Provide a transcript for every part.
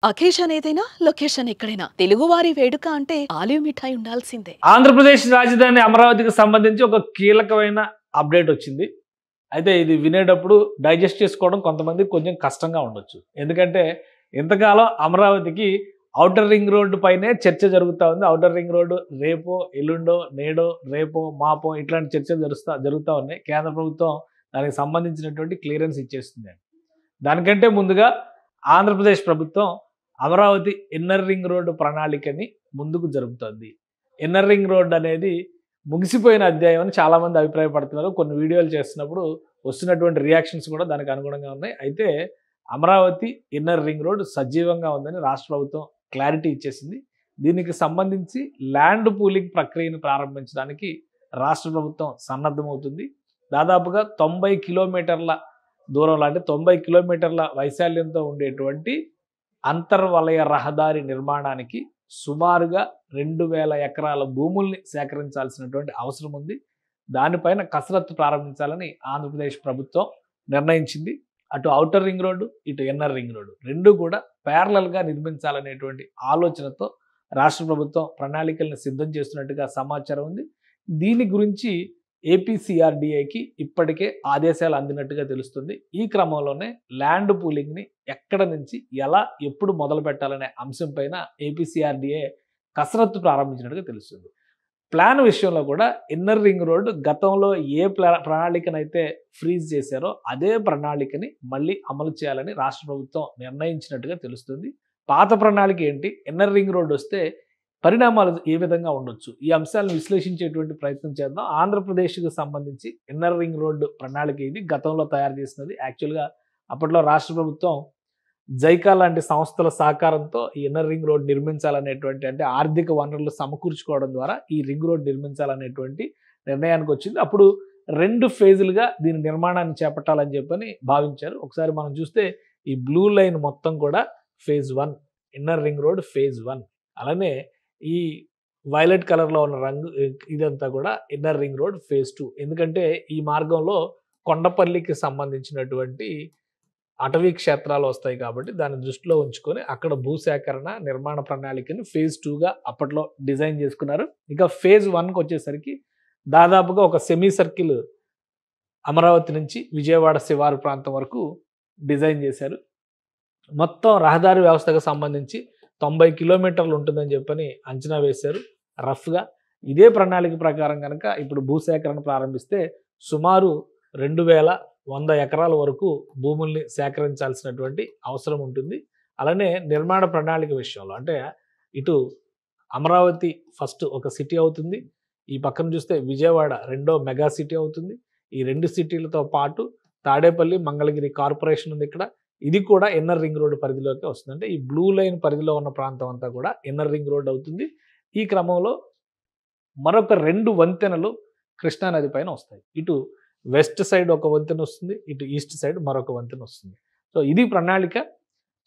Occasion ఏదైనా location ఎక్కడైనా తెలుగువారి వేడుక అంటే ఆలివ్ మిఠాయి ఉండాల్సిందే. ఆంధ్రప్రదేశ్ రాజధాని అమరావతికి సంబంధించి ఒక కీలకమైన అప్డేట్ వచ్చింది. అయితే ఇది వినేటప్పుడు డైజెస్ట్ చేసుకోవడం కొంతమందికి కొంచెం కష్టంగా ఉండొచ్చు. ఎందుకంటే ఇంతకాలం అమరావతికి ఔటర్ రింగ్ రోడ్డు పైనే చర్చ జరుగుతూ ఉంది. ఔటర్ రింగ్ రోడ్డు రేపో ఎల్లుండో నేడో రేపో మాపో ఇట్లాంటి చర్చలు జరుగుతూ ఉన్నాయి. కేంద్ర ప్రభుత్వం దానికి సంబంధించినటువంటి క్లియరెన్స్ ఇచ్చేస్తుంది. దానికంటే ముందుగా ఆంధ్రప్రదేశ్ ప్రభుత్వం అమరావతి ఇన్నర్ రింగ్ రోడ్డు ప్రణాళికని ముందుకు జరుపుతోంది. ఇన్నర్ రింగ్ రోడ్ అనేది ముగిసిపోయిన అధ్యాయం అని చాలామంది అభిప్రాయపడుతున్నారు. కొన్ని వీడియోలు చేస్తున్నప్పుడు వస్తున్నటువంటి రియాక్షన్స్ కూడా దానికి అనుగుణంగా ఉన్నాయి. అయితే అమరావతి ఇన్నర్ రింగ్ రోడ్ సజీవంగా ఉందని రాష్ట్ర ప్రభుత్వం క్లారిటీ ఇచ్చేసింది. దీనికి సంబంధించి ల్యాండ్ పూలింగ్ ప్రక్రియను ప్రారంభించడానికి రాష్ట్ర ప్రభుత్వం సన్నద్ధమవుతుంది. దాదాపుగా 90 కిలోమీటర్ల దూరంలో అంటే 90 కిలోమీటర్ల వైశాల్యంతో ఉండేటువంటి అంతర్వలయ రహదారి నిర్మాణానికి సుమారుగా 2000 ఎకరాల భూముల్ని సేకరించాల్సినటువంటి అవసరం ఉంది. దానిపైన కసరత్తు ప్రారంభించాలని ఆంధ్రప్రదేశ్ ప్రభుత్వం నిర్ణయించింది. అటు ఔటర్ రింగ్ రోడ్డు, ఇటు ఇన్నర్ రింగ్ రోడ్డు రెండు కూడా ప్యారలల్గా నిర్మించాలనేటువంటి ఆలోచనతో రాష్ట్ర ప్రభుత్వం ప్రణాళికలను సిద్ధం చేస్తున్నట్టుగా సమాచారం ఉంది. దీని గురించి ఏపీసీఆర్డీఏకి ఇప్పటికే ఆదేశాలు అందినట్టుగా తెలుస్తుంది. ఈ క్రమంలోనే ల్యాండ్ పూలింగ్ని ఎక్కడ నుంచి ఎలా ఎప్పుడు మొదలు పెట్టాలనే అంశం పైన ఏపీసీఆర్డీఏ కసరత్తు ప్రారంభించినట్టుగా తెలుస్తుంది. ప్లాన్ విషయంలో కూడా ఇన్నర్ రింగ్ రోడ్డు గతంలో ఏ ప్రణాళికనైతే ఫ్రీజ్ చేశారో అదే ప్రణాళికని మళ్ళీ అమలు చేయాలని రాష్ట్ర ప్రభుత్వం నిర్ణయించినట్టుగా తెలుస్తుంది. పాత ప్రణాళిక ఏంటి, ఇన్నర్ రింగ్ రోడ్డు వస్తే పరిణామాలు ఏ విధంగా ఉండొచ్చు, ఈ అంశాలను విశ్లేషించేటువంటి ప్రయత్నం చేద్దాం. ఆంధ్రప్రదేశ్కి సంబంధించి ఇన్నర్ రింగ్ రోడ్డు ప్రణాళిక ఇది గతంలో తయారు చేసినది. యాక్చువల్గా అప్పట్లో రాష్ట్ర ప్రభుత్వం జైకా లాంటి సంస్థల సహకారంతో ఈ ఇన్నర్ రింగ్ రోడ్ నిర్మించాలనేటువంటి అంటే ఆర్థిక వనరులు సమకూర్చుకోవడం ద్వారా ఈ రింగ్ రోడ్ నిర్మించాలనేటువంటి నిర్ణయానికి వచ్చింది. అప్పుడు 2 ఫేజులుగా దీని నిర్మాణాన్ని చేపట్టాలని చెప్పని భావించారు. ఒకసారి మనం చూస్తే ఈ బ్లూ లైన్ మొత్తం కూడా phase 1 inner ring road phase 1, అలానే ఈ వైలెట్ కలర్లో ఉన్న రంగు ఇదంతా కూడా ఇన్నర్ రింగ్ రోడ్ ఫేజ్ 2. ఎందుకంటే ఈ మార్గంలో కొండపల్లికి సంబంధించినటువంటి అటవీ క్షేత్రాలు వస్తాయి కాబట్టి దాన్ని దృష్టిలో ఉంచుకొని అక్కడ భూసేకరణ నిర్మాణ ప్రణాళికని ఫేజ్ 2గా అప్పట్లో డిజైన్ చేసుకున్నారు. ఇక ఫేజ్ 1కి వచ్చేసరికి దాదాపుగా ఒక సెమీ సర్కిల్ అమరావతి నుంచి విజయవాడ శివారు ప్రాంతం వరకు డిజైన్ చేశారు. మొత్తం రహదారి వ్యవస్థకు సంబంధించి 90 కిలోమీటర్లు ఉంటుందని చెప్పని అంచనా వేశారు రఫ్గా. ఇదే ప్రణాళిక ప్రకారం కనుక ఇప్పుడు భూసేకరణ ప్రారంభిస్తే సుమారు 2100 ఎకరాల వరకు భూముల్ని సేకరించాల్సినటువంటి అవసరం ఉంటుంది. అలానే నిర్మాణ ప్రణాళిక విషయంలో అంటే ఇటు అమరావతి ఫస్ట్ ఒక సిటీ అవుతుంది, ఈ పక్కన చూస్తే విజయవాడ రెండో మెగా సిటీ అవుతుంది. ఈ 2 సిటీలతో పాటు తాడేపల్లి మంగళగిరి కార్పొరేషన్ ఉంది ఇక్కడ, ఇది కూడా ఇన్నర్ రింగ్ రోడ్ పరిధిలోకి వస్తుంది. అంటే ఈ బ్లూ లైన్ పరిధిలో ఉన్న ప్రాంతం అంతా కూడా ఇన్నర్ రింగ్ రోడ్ అవుతుంది. ఈ క్రమంలో మరొక 2 వంతెనలు కృష్ణానది పైన వస్తాయి. ఇటు వెస్ట్ సైడ్ ఒక వంతెన వస్తుంది, ఇటు ఈస్ట్ సైడ్ మరొక వంతెన వస్తుంది. సో ఇది ప్రణాళిక.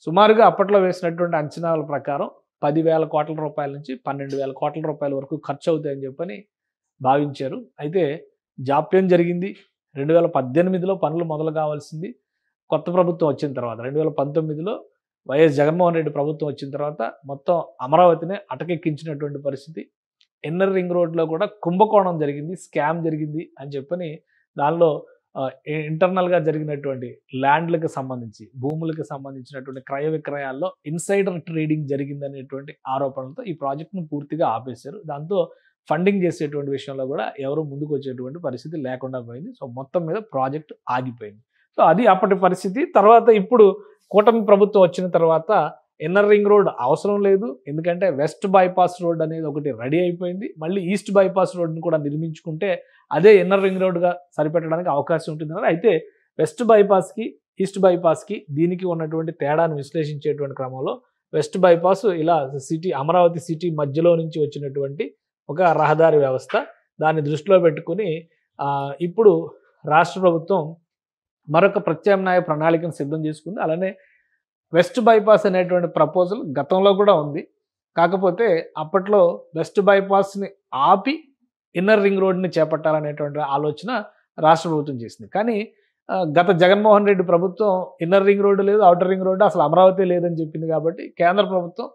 సుమారుగా అప్పట్లో వేసినటువంటి అంచనాల ప్రకారం 10,000 కోట్ల రూపాయల నుంచి 12,000 కోట్ల రూపాయల వరకు ఖర్చు అవుతాయని చెప్పని భావించారు. అయితే జాప్యం జరిగింది. 2018లో పనులు మొదలు కావాల్సింది కొత్త ప్రభుత్వం వచ్చిన తర్వాత 2019లో వైఎస్ జగన్మోహన్ రెడ్డి ప్రభుత్వం వచ్చిన తర్వాత మొత్తం అమరావతినే అటకెక్కించినటువంటి పరిస్థితి. ఇన్నర్ రింగ్ రోడ్లో కూడా కుంభకోణం జరిగింది, స్కామ్ జరిగింది అని చెప్పని దానిలో ఇంటర్నల్గా జరిగినటువంటి ల్యాండ్లకు సంబంధించి భూములకు సంబంధించినటువంటి క్రయ విక్రయాల్లో ఇన్సైడర్ ట్రేడింగ్ జరిగిందనేటువంటి ఆరోపణలతో ఈ ప్రాజెక్టును పూర్తిగా ఆపేశారు. దాంతో ఫండింగ్ చేసేటువంటి విషయంలో కూడా ఎవరు ముందుకు వచ్చేటువంటి పరిస్థితి లేకుండా పోయింది. సో మొత్తం మీద ప్రాజెక్ట్ ఆగిపోయింది. సో అది అప్పటి పరిస్థితి. తర్వాత ఇప్పుడు కూటమి ప్రభుత్వం వచ్చిన తర్వాత ఇన్నర్ రింగ్ రోడ్ అవసరం లేదు, ఎందుకంటే వెస్ట్ బైపాస్ రోడ్ అనేది ఒకటి రెడీ అయిపోయింది. మళ్ళీ ఈస్ట్ బైపాస్ రోడ్ని కూడా నిర్మించుకుంటే అదే ఇన్నర్ రింగ్ రోడ్గా సరిపెట్టడానికి అవకాశం ఉంటుంది. అయితే వెస్ట్ బైపాస్కి ఈస్ట్ బైపాస్కి దీనికి ఉన్నటువంటి తేడాను విశ్లేషించేటువంటి క్రమంలో వెస్ట్ బైపాస్ ఇలా సిటీ అమరావతి సిటీ మధ్యలో నుంచి వచ్చినటువంటి ఒక రహదారి వ్యవస్థ, దాన్ని దృష్టిలో పెట్టుకుని ఇప్పుడు రాష్ట్ర ప్రభుత్వం మరొక ప్రత్యామ్నాయ ప్రణాళికను సిద్ధం చేసుకుంది. అలానే వెస్ట్ బైపాస్ అనేటువంటి ప్రపోజల్ గతంలో కూడా ఉంది. కాకపోతే అప్పట్లో వెస్ట్ బైపాస్ని ఆపి ఇన్నర్ రింగ్ రోడ్ని చేపట్టాలనేటువంటి ఆలోచన రాష్ట్ర ప్రభుత్వం చేసింది. కానీ గత జగన్మోహన్ రెడ్డి ప్రభుత్వం ఇన్నర్ రింగ్ రోడ్డు లేదు, అవుటర్ రింగ్ రోడ్డు, అసలు అమరావతి లేదని చెప్పింది. కాబట్టి కేంద్ర ప్రభుత్వం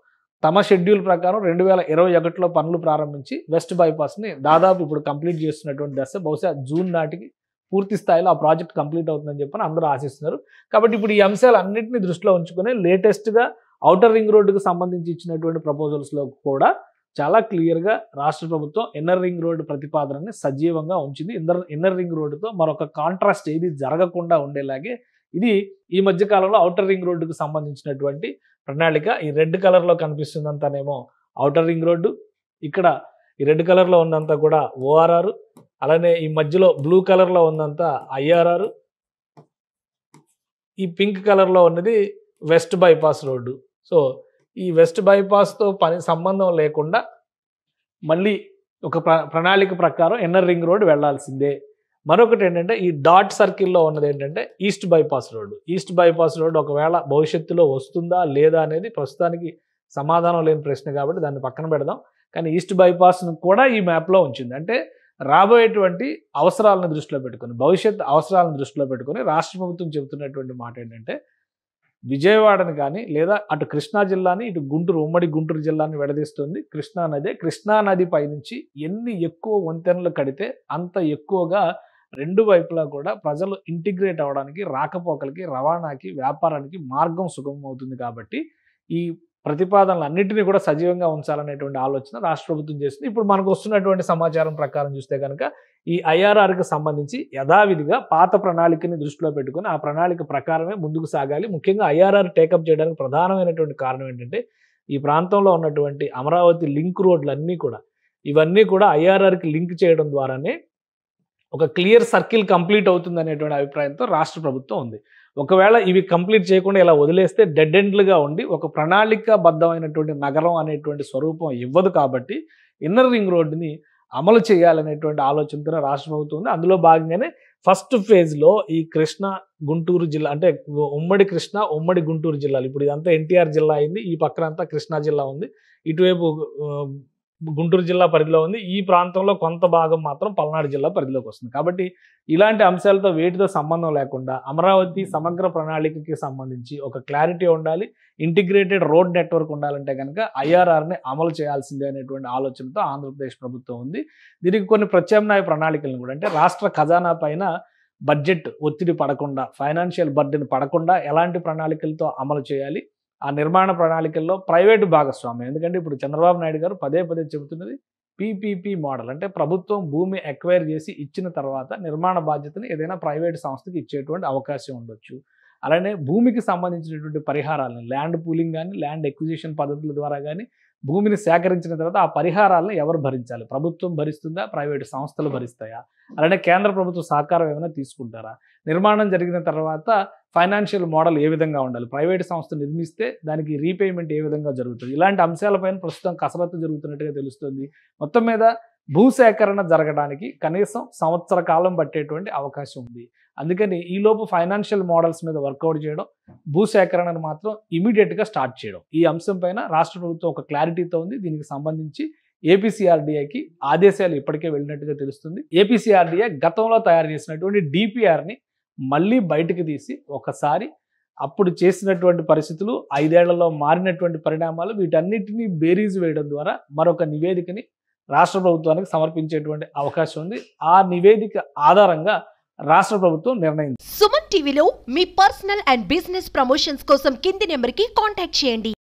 తమ షెడ్యూల్ ప్రకారం 2021లో పనులు ప్రారంభించి వెస్ట్ బైపాస్ని దాదాపు ఇప్పుడు కంప్లీట్ చేస్తున్నటువంటి దశ. బహుశా జూన్ నాటికి పూర్తి స్థాయిలో ఆ ప్రాజెక్ట్ కంప్లీట్ అవుతుందని చెప్పని అందరూ ఆశిస్తున్నారు. కాబట్టి ఇప్పుడు ఈ అంశాలన్నింటినీ దృష్టిలో ఉంచుకొని లేటెస్ట్గా ఔటర్ రింగ్ రోడ్డుకు సంబంధించి ఇచ్చినటువంటి ప్రపోజల్స్లో కూడా చాలా క్లియర్గా రాష్ట్ర ప్రభుత్వం ఇన్నర్ రింగ్ రోడ్డు ప్రతిపాదనని సజీవంగా ఉంచింది. ఇన్నర్ రింగ్ రోడ్డుతో మరొక కాంట్రాస్ట్ ఏది జరగకుండా ఉండేలాగే ఇది ఈ మధ్య కాలంలో ఔటర్ రింగ్ రోడ్డుకు సంబంధించినటువంటి ప్రణాళిక. ఈ రెడ్ కలర్లో కనిపిస్తుందంతానేమో ఔటర్ రింగ్ రోడ్డు, ఇక్కడ ఈ రెడ్ కలర్లో ఉన్నంతా కూడా ఓఆర్ఆర్, అలానే ఈ మధ్యలో బ్లూ కలర్లో ఉన్నంతా ఐఆర్ఆర్, ఈ పింక్ కలర్లో ఉన్నది వెస్ట్ బైపాస్ రోడ్డు. సో ఈ వెస్ట్ బైపాస్తో సంబంధం లేకుండా మళ్ళీ ఒక ప్రణాళిక ప్రకారం ఇన్నర్ రింగ్ రోడ్ వెళ్లాల్సిందే. మరొకటి ఏంటంటే ఈ డాట్ సర్కిల్లో ఉన్నది ఏంటంటే east bypass road. East bypass road ఒకవేళ భవిష్యత్తులో వస్తుందా లేదా అనేది ప్రస్తుతానికి సమాధానం లేని ప్రశ్న కాబట్టి దాన్ని పక్కన పెడదాం. కానీ ఈస్ట్ బైపాస్ను కూడా ఈ మ్యాప్లో ఉంచింది. అంటే రాబోయేటువంటి అవసరాలను దృష్టిలో పెట్టుకొని, భవిష్యత్ అవసరాలను దృష్టిలో పెట్టుకొని రాష్ట్ర ప్రభుత్వం చెబుతున్నటువంటి మాట ఏంటంటే విజయవాడని కానీ లేదా అటు కృష్ణా జిల్లాని ఇటు గుంటూరు, ఉమ్మడి గుంటూరు జిల్లాని విడదీస్తుంది కృష్ణా నది. కృష్ణా నది పైనుంచి ఎన్ని ఎక్కువ వంతెనలు కడితే అంత ఎక్కువగా రెండు వైపులా కూడా ప్రజలు ఇంటిగ్రేట్ అవ్వడానికి, రాకపోకలకి, రవాణాకి, వ్యాపారానికి మార్గం సుగమం అవుతుంది. కాబట్టి ఈ ప్రతిపాదనలన్నింటినీ కూడా సజీవంగా ఉంచాలనేటువంటి ఆలోచన రాష్ట్ర ప్రభుత్వం చేస్తుంది. ఇప్పుడు మనకు వస్తున్నటువంటి సమాచారం ప్రకారం చూస్తే కనుక ఈ ఐఆర్ఆర్కి సంబంధించి యథావిధిగా పాత ప్రణాళికని దృష్టిలో పెట్టుకొని ఆ ప్రణాళిక ప్రకారమే ముందుకు సాగాలి. ముఖ్యంగా ఐఆర్ఆర్ టేకప్ చేయడానికి ప్రధానమైనటువంటి కారణం ఏంటంటే ఈ ప్రాంతంలో ఉన్నటువంటి అమరావతి లింక్ రోడ్లన్నీ కూడా ఇవన్నీ కూడా ఐఆర్ఆర్కి లింక్ చేయడం ద్వారానే ఒక క్లియర్ సర్కిల్ కంప్లీట్ అవుతుంది అనేటువంటి అభిప్రాయంతో రాష్ట్ర ప్రభుత్వం ఉంది. ఒకవేళ ఇవి కంప్లీట్ చేయకుండా ఇలా వదిలేస్తే డెడ్ ఎండ్లుగా ఉండి ఒక ప్రణాళికాబద్ధమైనటువంటి నగరం అనేటువంటి స్వరూపం ఇవ్వదు. కాబట్టి ఇన్నర్ రింగ్ రోడ్డుని అమలు చేయాలనేటువంటి ఆలోచనతో రాష్ట్ర ప్రభుత్వం ఉంది. అందులో భాగంగానే ఫస్ట్ ఫేజ్లో ఈ కృష్ణా గుంటూరు జిల్లా, అంటే ఉమ్మడి కృష్ణా ఉమ్మడి గుంటూరు జిల్లాలు, ఇప్పుడు ఇదంతా ఎన్టీఆర్ జిల్లా అయింది, ఈ పక్కన అంతా కృష్ణా జిల్లా ఉంది, ఇటువైపు గుంటూరు జిల్లా పరిధిలో ఉంది, ఈ ప్రాంతంలో కొంత భాగం మాత్రం పల్నాడు జిల్లా పరిధిలోకి వస్తుంది. కాబట్టి ఇలాంటి అంశాలతో వేటితో సంబంధం లేకుండా అమరావతి సమగ్ర ప్రణాళికకి సంబంధించి ఒక క్లారిటీ ఉండాలి, ఇంటిగ్రేటెడ్ రోడ్ నెట్వర్క్ ఉండాలంటే కనుక ఐఆర్ఆర్ని అమలు చేయాల్సిందే అనేటువంటి ఆలోచనతో ఆంధ్రప్రదేశ్ ప్రభుత్వం ఉంది. దీనికి కొన్ని ప్రత్యామ్నాయ ప్రణాళికలను కూడా, అంటే రాష్ట్ర ఖజానా పైన బడ్జెట్ ఒత్తిడి పడకుండా, ఫైనాన్షియల్ బర్డెన్ పడకుండా ఎలాంటి ప్రణాళికలతో అమలు చేయాలి, ఆ నిర్మాణ ప్రణాళికల్లో ప్రైవేటు భాగస్వామ్యం. ఎందుకంటే ఇప్పుడు చంద్రబాబు నాయుడు గారు పదే పదే చెబుతున్నది పీపీపీ మోడల్, అంటే ప్రభుత్వం భూమి ఎక్వైర్ చేసి ఇచ్చిన తర్వాత నిర్మాణ బాధ్యతని ఏదైనా ప్రైవేట్ సంస్థకి ఇచ్చేటువంటి అవకాశం ఉండొచ్చు. అలానే భూమికి సంబంధించినటువంటి పరిహారాలను ల్యాండ్ పూలింగ్ కానీ ల్యాండ్ ఎక్విజిషన్ పద్ధతుల ద్వారా కానీ భూమిని సేకరించిన తర్వాత ఆ పరిహారాలను ఎవరు భరించాలి? ప్రభుత్వం భరిస్తుందా, ప్రైవేటు సంస్థలు భరిస్తాయా? అలానే కేంద్ర ప్రభుత్వ సహకారం ఏమైనా తీసుకుంటారా? నిర్మాణం జరిగిన తర్వాత ఫైనాన్షియల్ మోడల్ ఏ విధంగా ఉండాలి? ప్రైవేటు సంస్థ నిర్మిస్తే దానికి రీపేమెంట్ ఏ విధంగా జరుగుతుంది? ఇలాంటి అంశాలపైన ప్రస్తుతం కసరత్తు జరుగుతున్నట్టుగా తెలుస్తుంది. మొత్తం మీద భూసేకరణ జరగడానికి కనీసం సంవత్సర కాలం పట్టేటువంటి అవకాశం ఉంది. అందుకని ఈలోపు ఫైనాన్షియల్ మోడల్స్ మీద వర్కౌట్ చేయడం, భూసేకరణను మాత్రం ఇమీడియట్గా స్టార్ట్ చేయడం, ఈ అంశం పైన రాష్ట్ర ప్రభుత్వం ఒక క్లారిటీతో ఉంది. దీనికి సంబంధించి ఏపీసీఆర్డీఐకి ఆదేశాలు ఇప్పటికే వెళ్ళినట్టుగా తెలుస్తుంది. ఏపీసీఆర్డీఐ గతంలో తయారు చేసినటువంటి డిపిఆర్ని మళ్ళీ బయటకు తీసి ఒకసారి అప్పుడు చేసినటువంటి పరిస్థితులు, 5 ఏళ్లలో మారినటువంటి పరిణామాలు, వీటన్నిటినీ బేరీజు వేయడం ద్వారా మరొక నివేదికని రాష్ట్ర ప్రభుత్వానికి సమర్పించేటువంటి అవకాశం ఉంది. ఆ నివేదిక ఆధారంగా రాష్ట్ర ప్రభుత్వం నిర్ణయం. సుమన్ టీవీలో మీ పర్సనల్ అండ్ బిజినెస్ ప్రమోషన్స్ కోసం కింది నెంబర్కి కాంటాక్ట్ చేయండి.